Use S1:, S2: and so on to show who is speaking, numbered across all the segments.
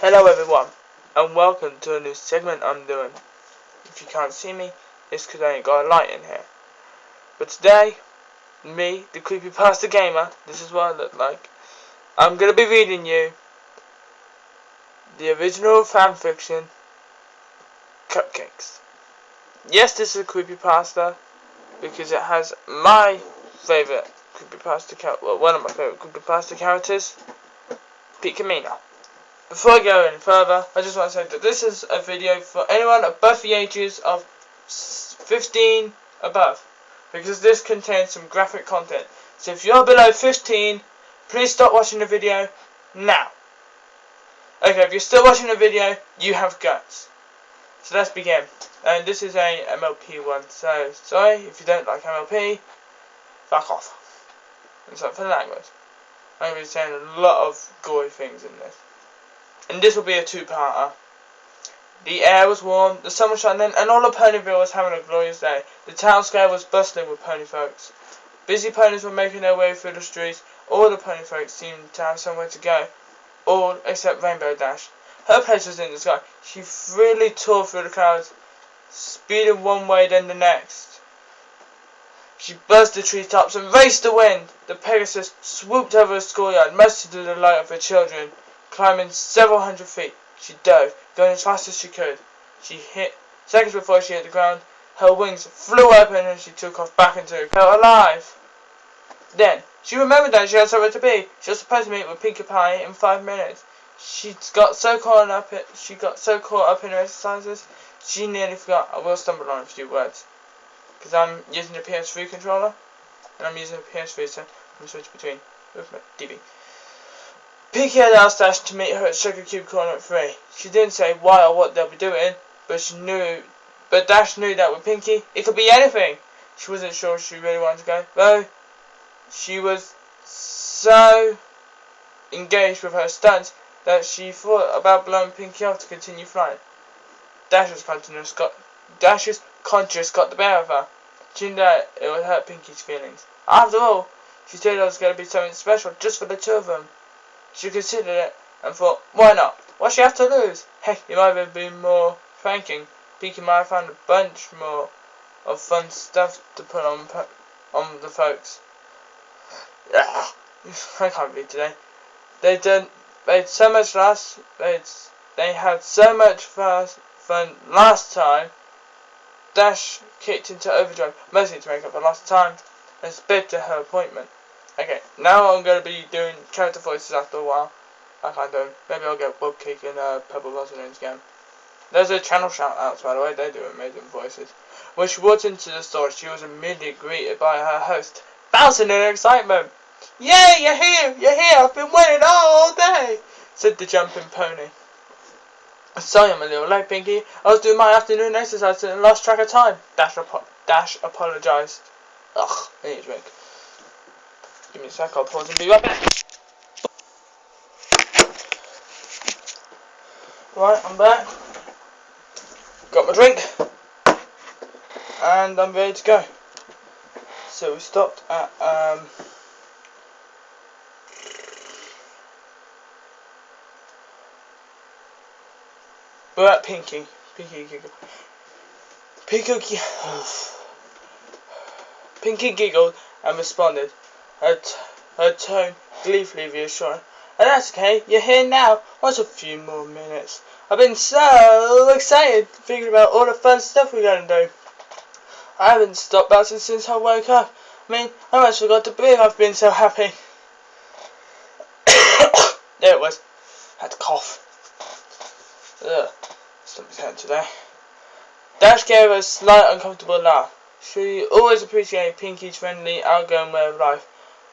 S1: Hello everyone, and welcome to a new segment I'm doing. If you can't see me, it's because I ain't got a light in here. But today, me, the creepypasta gamer, this is what I look like. I'm going to be reading you the original fanfiction, Cupcakes. Yes, this is a creepypasta, because it has my favourite creepypasta character, well, one of my favourite creepypasta characters, Pinkie. Before I go any further, I just want to say that this is a video for anyone above the ages of 15 above, because this contains some graphic content. So if you're below 15, please stop watching the video now. Okay, if you're still watching the video, you have guts. So let's begin. And this is a MLP one, so sorry if you don't like MLP, fuck off. And sorry for the language. I'm going to be saying a lot of gory things in this. And this will be a two-parter. The air was warm, the sun was shining, and all of Ponyville was having a glorious day. The town square was bustling with pony folks. Busy ponies were making their way through the streets. All the pony folks seemed to have somewhere to go. All except Rainbow Dash. Her place was in the sky. She freely tore through the clouds, speeding one way then the next. She buzzed the treetops and raced the wind. The Pegasus swooped over the schoolyard, much to the delight of her children. Climbing several hundred feet, she dove, going as fast as she could. She hit, seconds before she hit the ground, her wings flew open and she took off back into the felt alive. Then, she remembered that she had somewhere to be. She was supposed to meet with Pinkie Pie in 5 minutes. She got so caught up in her exercises, she nearly forgot. I will stumble on a few words, because I'm using the PS3 controller, and I'm using the PS3, so I'm going to switch between with my TV. Pinkie had asked Dash to meet her at Sugar Cube Corner at 3. She didn't say why or what they'll be doing, but Dash knew that with Pinkie, it could be anything. She wasn't sure if she really wanted to go, though she was so engaged with her stunts that she thought about blowing Pinkie off to continue flying. Dash's conscience got the better of her. She knew that it would hurt Pinkie's feelings. After all, she said it was going to be something special just for the two of them. She considered it and thought, why not? What she have to lose? Heck, it might have been more pranking. Pinkie might have found a bunch more of fun stuff to put on the folks. I can't read today. They had so much fun last time. Dash kicked into overdrive, mostly to make up for lost time, and sped to her appointment. Okay, now I'm going to be doing character voices after a while. I can't do them. Maybe I'll get Cupcake and Pebble Rosalind's again. There's a channel shout outs, by the way, they do amazing voices. When she walked into the store, she was immediately greeted by her host, bouncing in excitement. Yay, you're here, I've been waiting all day, said the jumping pony. Sorry I'm a little late, Pinkie. I was doing my afternoon exercise and lost track of time. Dash apologised. Ugh, I need a drink. Give me a sec, I'll pause and be right back. Right, I'm back. Got my drink. And I'm ready to go. So we stopped at, we're at Pinkie. Pinkie giggled and responded, her tone gleefully reassuring. And that's okay, you're here now. What's a few more minutes? I've been so excited thinking about all the fun stuff we're going to do. I haven't stopped bouncing since I woke up. I mean, I almost forgot to breathe, I've been so happy. There it was. Had to cough. Ugh, stomach's hurting today. Dash gave a slight uncomfortable laugh. She always appreciated Pinkie's friendly, outgoing way of life,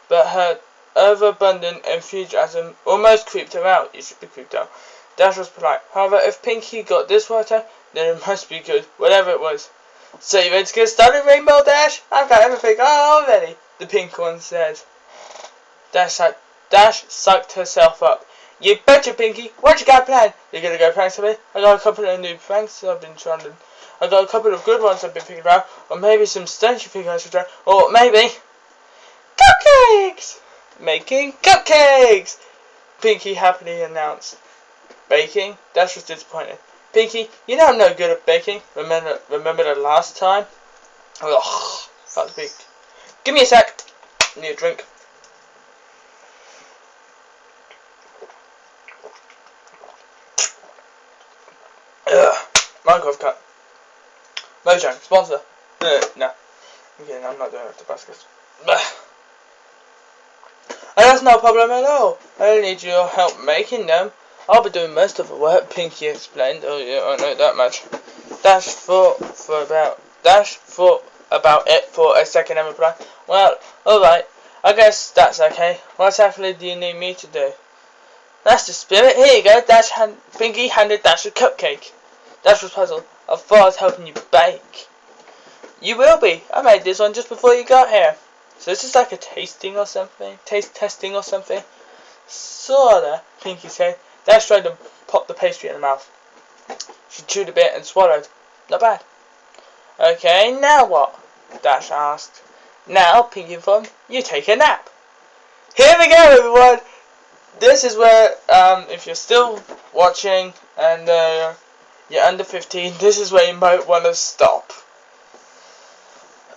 S1: but her overabundant enthusiasm almost creeped her out. You should be creeped out. Dash was polite. However, if Pinkie got this water, then it must be good, whatever it was. So you ready to get started, Rainbow Dash? I've got everything all ready, the pink one said. Dash sucked herself up. You betcha, Pinkie. What you got planned? You gonna go pranks with me? I got a couple of new pranks I got a couple of good ones I've been thinking about, or maybe some stunts you think I should try, or maybe cupcakes. making cupcakes! Pinkie happily announced. Baking? Dash was disappointed. Pinkie, you know I'm no good at baking. Remember the last time? Ugh, that was big. Give me a sec. I need a drink. Ugh. Minecraft cut. Mojang, sponsor. No. Okay, I'm not doing it to baskets. That's no problem at all. I only need your help making them. I'll be doing most of the work, Pinkie explained. Oh yeah, I know that much. Dash thought about it for a second and replied, well, alright, I guess that's okay. What exactly do you need me to do? That's the spirit. Here you go. Pinkie handed Dash a cupcake. Dash was puzzled. I thought I was helping you bake. You will be. I made this one just before you got here. So this is like a tasting or something? Taste testing or something? Sorta, Pinkie said. Dash tried to pop the pastry in her mouth. She chewed a bit and swallowed. Not bad. Okay, now what? Dash asked. Now, Pinkie informed, you take a nap. Here we go, everyone! This is where, if you're still watching and you're under 15, this is where you might want to stop.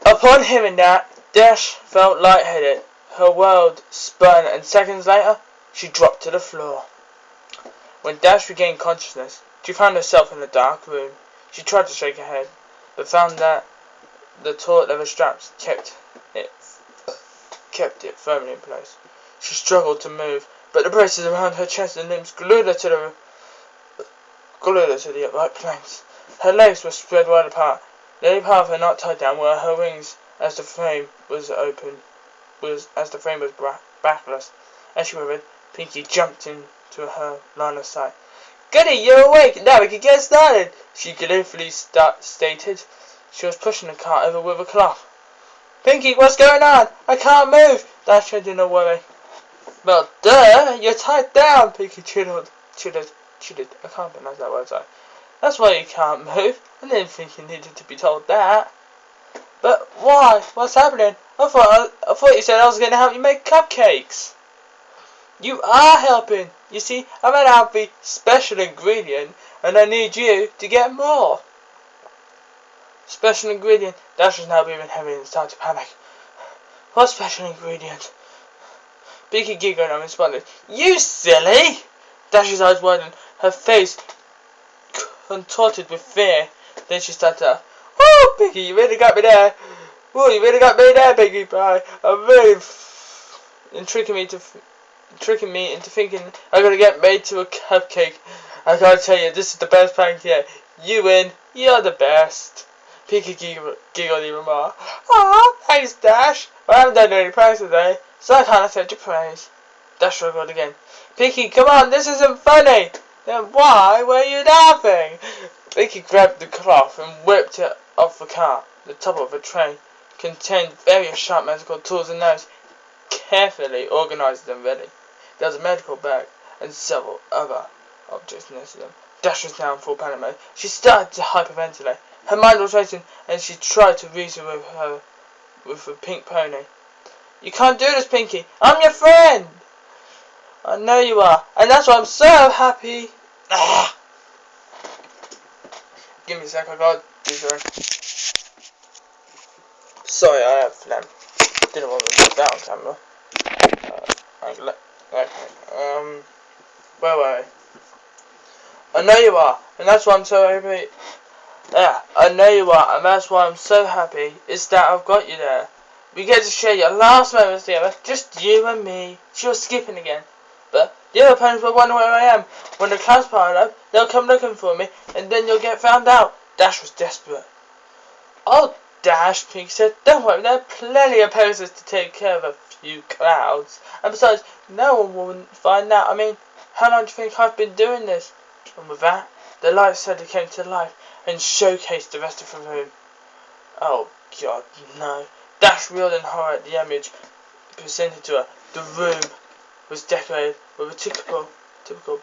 S1: Upon hearing that, Dash felt lightheaded. Her world spun, and seconds later, she dropped to the floor. When Dash regained consciousness, she found herself in a dark room. She tried to shake her head, but found that the taut leather straps kept it firmly in place. She struggled to move, but the braces around her chest and limbs glued her to the upright planks. Her legs were spread wide apart. The only part of her not tied down were her wings, as the frame was backless. As she quivered, Pinkie jumped into her line of sight. Goody, you're awake! Now we can get started! She gleefully stated. She was pushing the cart over with a cloth. Pinkie, what's going on? I can't move! Dash said in a worry. Well, duh! You're tied down! Pinkie chittered. I can't pronounce that word, sorry. That's why you can't move. I didn't think you needed to be told that. But why? What's happening? I thought you said I was going to help you make cupcakes. You are helping. You see, I ran out of the special ingredient, and I need you to get more. Special ingredient? Dash was now breathing heavy and started to panic. What special ingredient? Pinkie giggled and responded, You silly! Dash's eyes widened, her face contorted with fear. Then she started to, Oh, Pinkie, you really got me there. Oh, you really got me there, Pinkie Pie. I'm really tricking me into thinking I'm gonna get made to a cupcake. I gotta tell you, this is the best prank yet. You win. You're the best. Pinkie giggled even more. Aw, thanks, Dash. Well, I haven't done any pranks today, so I can't accept your praise. Dash struggled again. Pinkie, come on, this isn't funny. Then why were you laughing? Pinkie grabbed the cloth and whipped it off the cart. The top of the tray contained various sharp medical tools and knives, carefully organized and ready. There was a medical bag and several other objects next to them. Dash was now in full panic mode. She started to hyperventilate. Her mind was racing, and she tried to reason with the pink pony. You can't do this, Pinkie. I'm your friend. I know you are, and that's why I'm so happy. Give me a sec, I gotta do something. Sorry, I have phlegm. Didn't want to put that on camera. Okay. Where were I? I know you are, and that's why I'm so happy. Yeah, I know you are, and that's why I'm so happy. Is that I've got you there. We get to share your last moments together, just you and me. She was skipping again. But the other opponents will wonder where I am. When the clouds pile up, they'll come looking for me, and then you'll get found out. Dash was desperate. Oh, Dash, Pinkie said, don't worry, there are plenty of opposers to take care of a few clouds. And besides, no one will find out. I mean, how long do you think I've been doing this? And with that, the light suddenly came to life and showcased the rest of the room. Oh, God, no. Dash reeled in horror at the image presented to her. The room was decorated with a typical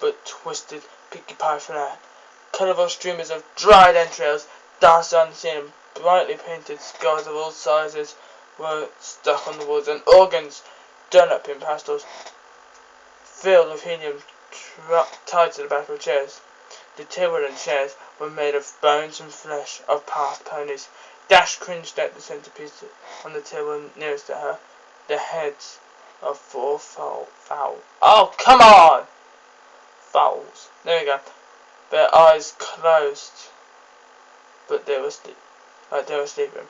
S1: but twisted Pinkie Pie flair. Colourful streamers of dried entrails danced on the ceiling. Brightly painted skulls of all sizes were stuck on the walls, and organs done up in pastels, filled with helium tied to the back of chairs. The table and chairs were made of bones and flesh of past ponies. Dash cringed at the centerpiece on the table nearest to her, the heads of 4 fowl. Oh, come on! Fowls. There we go. Their eyes closed, but they were sleeping.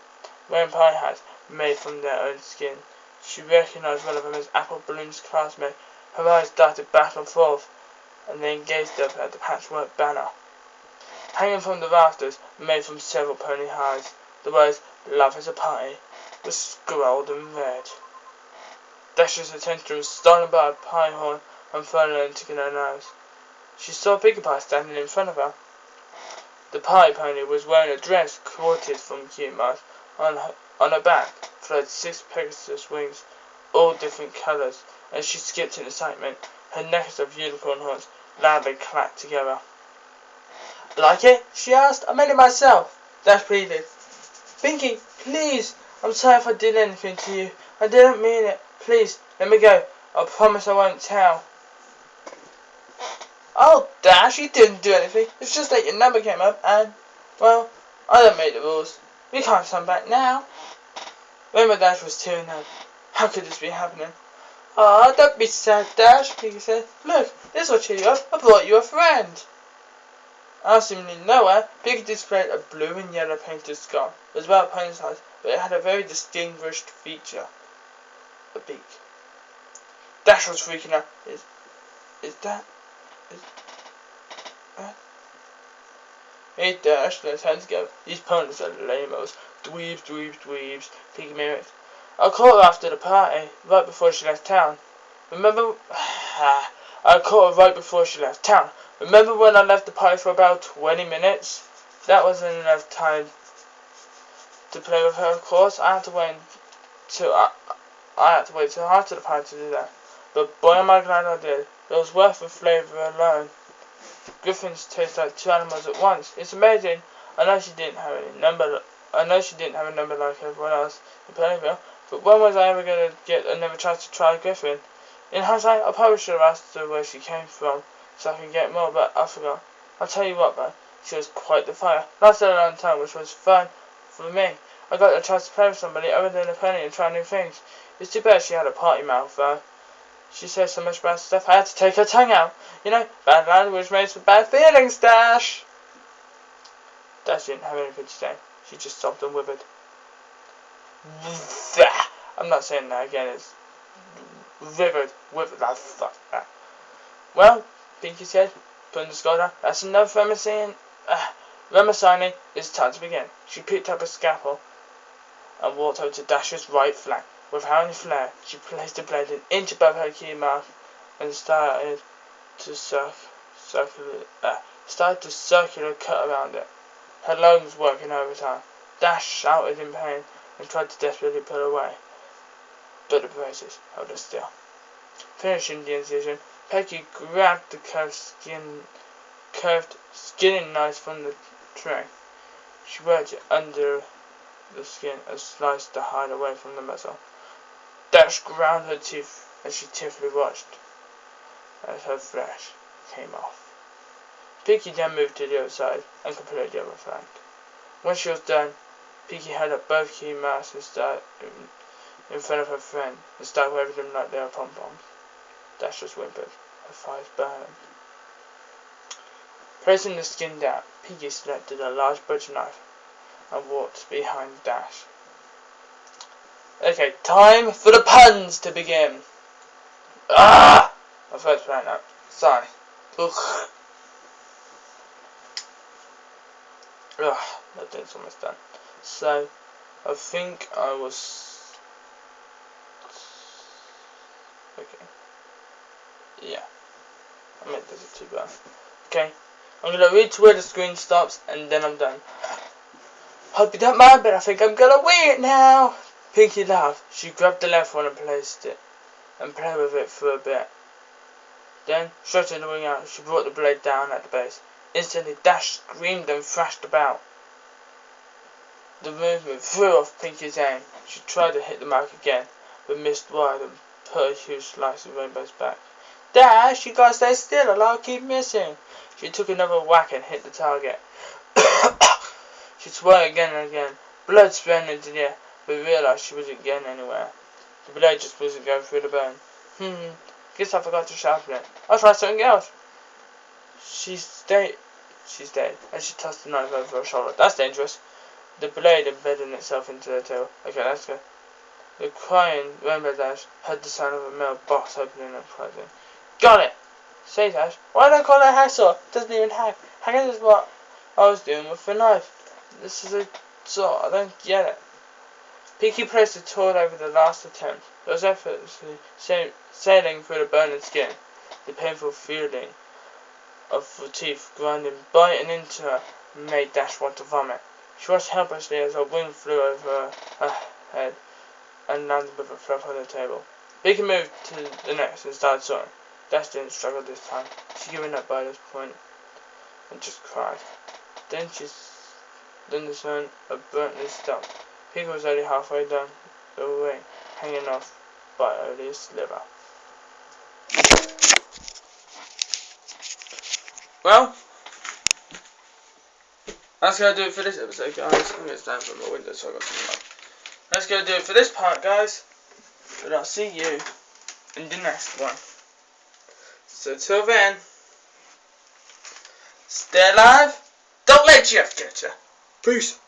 S1: Wearing pie hats made from their own skin. She recognized one of them as Apple Bloom's classmate. Her eyes darted back and forth, and then gazed up at the patchwork banner. Hanging from the rafters, made from several pony hides, the words, "Love is a Party," was scrawled in red. Dash's attention was stolen by a pie horn and thrown to her nose. She saw Pinkie Pie standing in front of her. The pie pony was wearing a dress quilted from cute moss. On her back flowed 6 Pegasus wings, all different colours, as she skipped in excitement. Her necklace of unicorn horns loudly clacked together. "Like it?" she asked. "I made it myself." Dash pleaded. "Pinkie, please. I'm sorry if I did anything to you. I didn't mean it. Please, let me go. I promise I won't tell." "Oh, Dash, you didn't do anything. It's just that your number came up and, well, I don't make the rules. We can't turn back now." Remember, Dash was tearing up. How could this be happening? "Aw, don't be sad, Dash," Pinkie said. "Look, this will cheer you up. I brought you a friend." Out of seemingly nowhere, Pinkie displayed a blue and yellow painted skull. It was about a pony's size, but it had a very distinguished feature. A beak. Dash was freaking out. Is that... Hey Dash, let's hands go. These ponies are lame-os. Dweebs. Pinkie mimicked. "I caught her after the party, right before she left town. Remember... I caught her right before she left town. Remember when I left the party for about 20 minutes? That wasn't enough time to play with her, of course. I had to wait till after the party to do that. But boy, am I glad I did. It was worth the flavour alone. Griffins taste like 2 animals at once. It's amazing. I know she didn't have a number like everyone else in Ponyville, but when was I ever going to get another chance to try a griffin? In hindsight, I probably should have asked her where she came from, so I could get more, but I forgot. I'll tell you what, though, she was quite the fire. Lasted a long time, which was fun for me. I got a chance to play with somebody other than a pony and try new things. It's too bad she had a potty mouth, though. She said so much bad stuff, I had to take her tongue out. You know, bad language makes for bad feelings, Dash." Dash didn't have anything to say. She just sobbed and withered. I'm not saying that again, it's withered, fuck that. "Well," Pinkie said, putting the skull down, "that's enough reminiscing. It's time to begin." She picked up a scalpel and walked over to Dash's right flank. With her own flair, she placed the blade an inch above her key mouth and started to circular cut around it. Her lungs working overtime. Dash shouted in pain and tried to desperately pull away, but the braces held her still. Finishing the incision, Pinkie grabbed the curved skinning knife from the tray. She wedged it under the skin and sliced the hide away from the muzzle. Dash ground her teeth as she tearfully watched as her flesh came off. Pinkie then moved to the other side and completed the other flank. When she was done, Pinkie held up both key masks and started in front of her friend and started waving them like they were pom-poms. Dash just whimpered. Her thighs burned. Placing the skin down, Pinkie selected a large butcher knife and walked behind Dash. Okay, time for the puns to begin. My throat's playing up. Sorry. Ugh. That thing's almost done. So, I think I was... Okay. Yeah. I meant this is too bad. Okay. I'm gonna read to where the screen stops and then I'm done. Hope you don't mind, but I think I'm gonna wing it now. Pinkie laughed. She grabbed the left one and placed it and played with it for a bit. Then, stretching the wing out, she brought the blade down at the base. Instantly, Dash screamed and thrashed about. The movement threw off Pinkie's aim. She tried to hit the mark again, but missed wide and put a huge slice of Rainbow's back. Dash, you gotta stay still or I'll keep missing. She took another whack and hit the target. She swung again and again, blood spraying into the air, but realised she wasn't getting anywhere. The blade just wasn't going through the bone. Guess I forgot to sharpen it. I'll try something else. She stayed, and she tossed the knife over her shoulder. That's dangerous. The blade embedded itself into her tail. Okay, let's go. The crying Rainbow Dash heard the sound of a metal box opening and closing. Got it! Say, Dash, why don't I call it a hacksaw? It doesn't even hack. Hacking is what I was doing with the knife. This is a saw. I don't get it. Pinkie placed the tool over the last attempt. It was effortlessly sailing through the burning skin. The painful feeling of the teeth grinding, biting into her, made Dash want to vomit. She watched helplessly as her wing flew over her head and landed with a flop on the table. Pinkie moved to the next and started sawing. Dash didn't struggle this time. She gave up by this point and just cried. Then the sun abruptly stopped. Pinkie was only halfway down the wing, hanging off by only a sliver. Well, that's going to do it for this episode, guys. I'm going to stand from my window so I got some light. That's going to do it for this part, guys. But I'll see you in the next one. So till then, stay alive. Don't let Jeff get you. Peace.